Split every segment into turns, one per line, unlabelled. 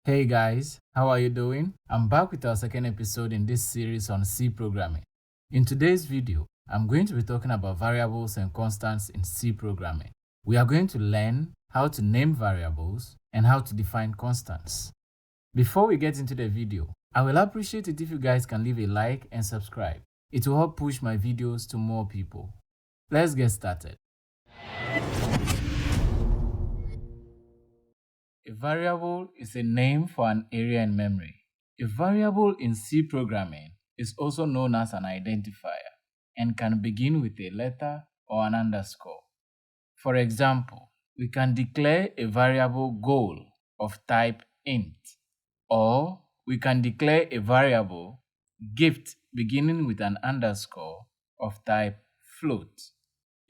Hey guys, how are you doing? I'm back with our second episode in this series on C programming. In today's video, I'm going to be talking about variables and constants in C programming. We are going to learn how to name variables and how to define constants. Before we get into the video, I will appreciate it if you guys can leave a like and subscribe. It will help push my videos to more people. Let's get started. A variable is a name for an area in memory. A variable in C programming is also known as an identifier and can begin with a letter or an underscore. For example, we can declare a variable goal of type int, or we can declare a variable gift beginning with an underscore of type float.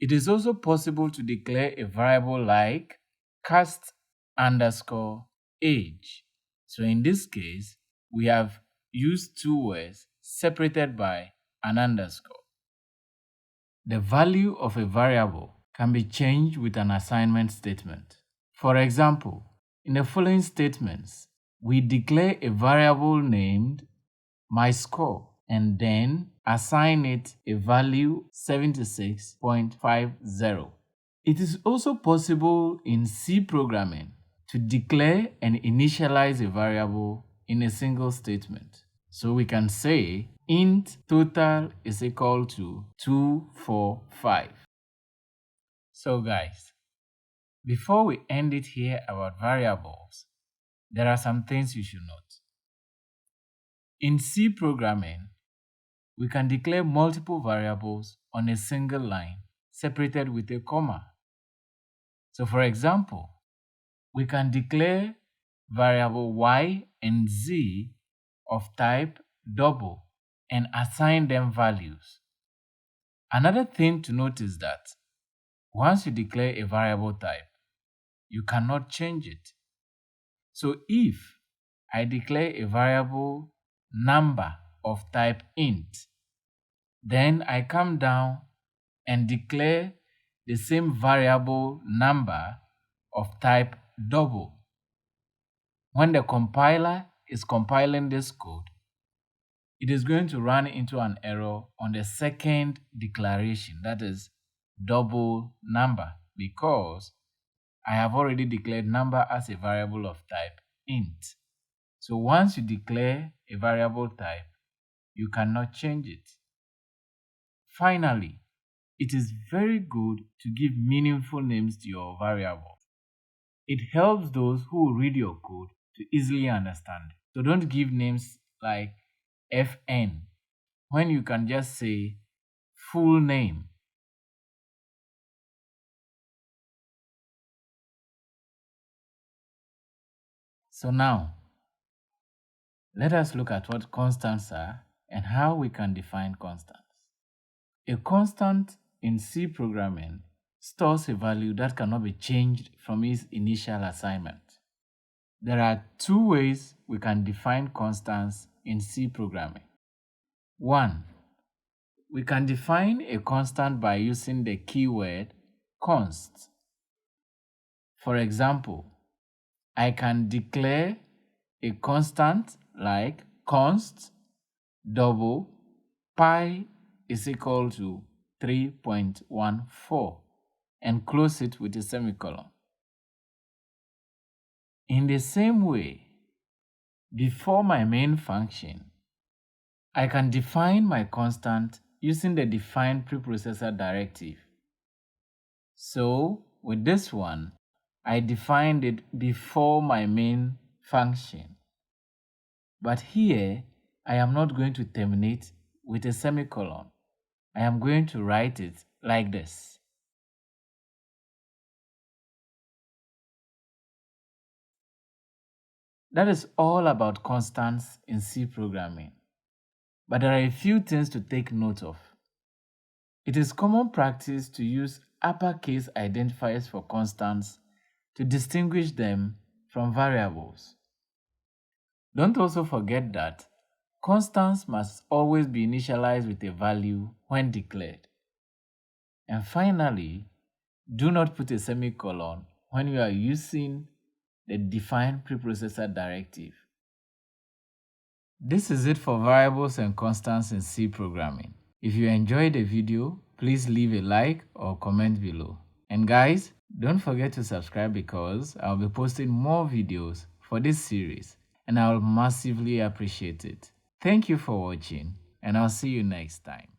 It is also possible to declare a variable like cast underscore age. So in this case, we have used two words separated by an underscore. The value of a variable can be changed with an assignment statement. For example, in the following statements, we declare a variable named my score and then assign it a value 76.50. It is also possible in C programming to declare and initialize a variable in a single statement. So we can say int total is equal to 245. So guys, before we end it here about variables, there are some things you should note. In C programming, we can declare multiple variables on a single line separated with a comma. So for example, we can declare variable y and z of type double and assign them values. Another thing to note is that once you declare a variable type, you cannot change it. So if I declare a variable number of type int, then I come down and declare the same variable number of type double. When the compiler is compiling this code, it is going to run into an error on the second declaration, that is double number, because I have already declared number as a variable of type int. So once you declare a variable type, you cannot change it. Finally, it is very good to give meaningful names to your variable. It helps those who read your code to easily understand. So don't give names like FN when you can just say full name. So now, let us look at what constants are and how we can define constants. A constant in C programming stores a value that cannot be changed from its initial assignment. There are two ways we can define constants in C programming. 1. We can define a constant by using the keyword const. For example, I can declare a constant like const double pi is equal to 3.14 and close it with a semicolon. In the same way, before my main function, I can define my constant using the define preprocessor directive. So with this one, I defined it before my main function. But here, I am not going to terminate with a semicolon. I am going to write it like this. That is all about constants in C programming. But there are a few things to take note of. It is common practice to use uppercase identifiers for constants to distinguish them from variables. Don't also forget that constants must always be initialized with a value when declared. And finally, do not put a semicolon when you are using the define preprocessor directive. This is it for variables and constants in C programming. If you enjoyed the video, please leave a like or comment below. And guys, don't forget to subscribe because I'll be posting more videos for this series and I'll massively appreciate it. Thank you for watching and I'll see you next time.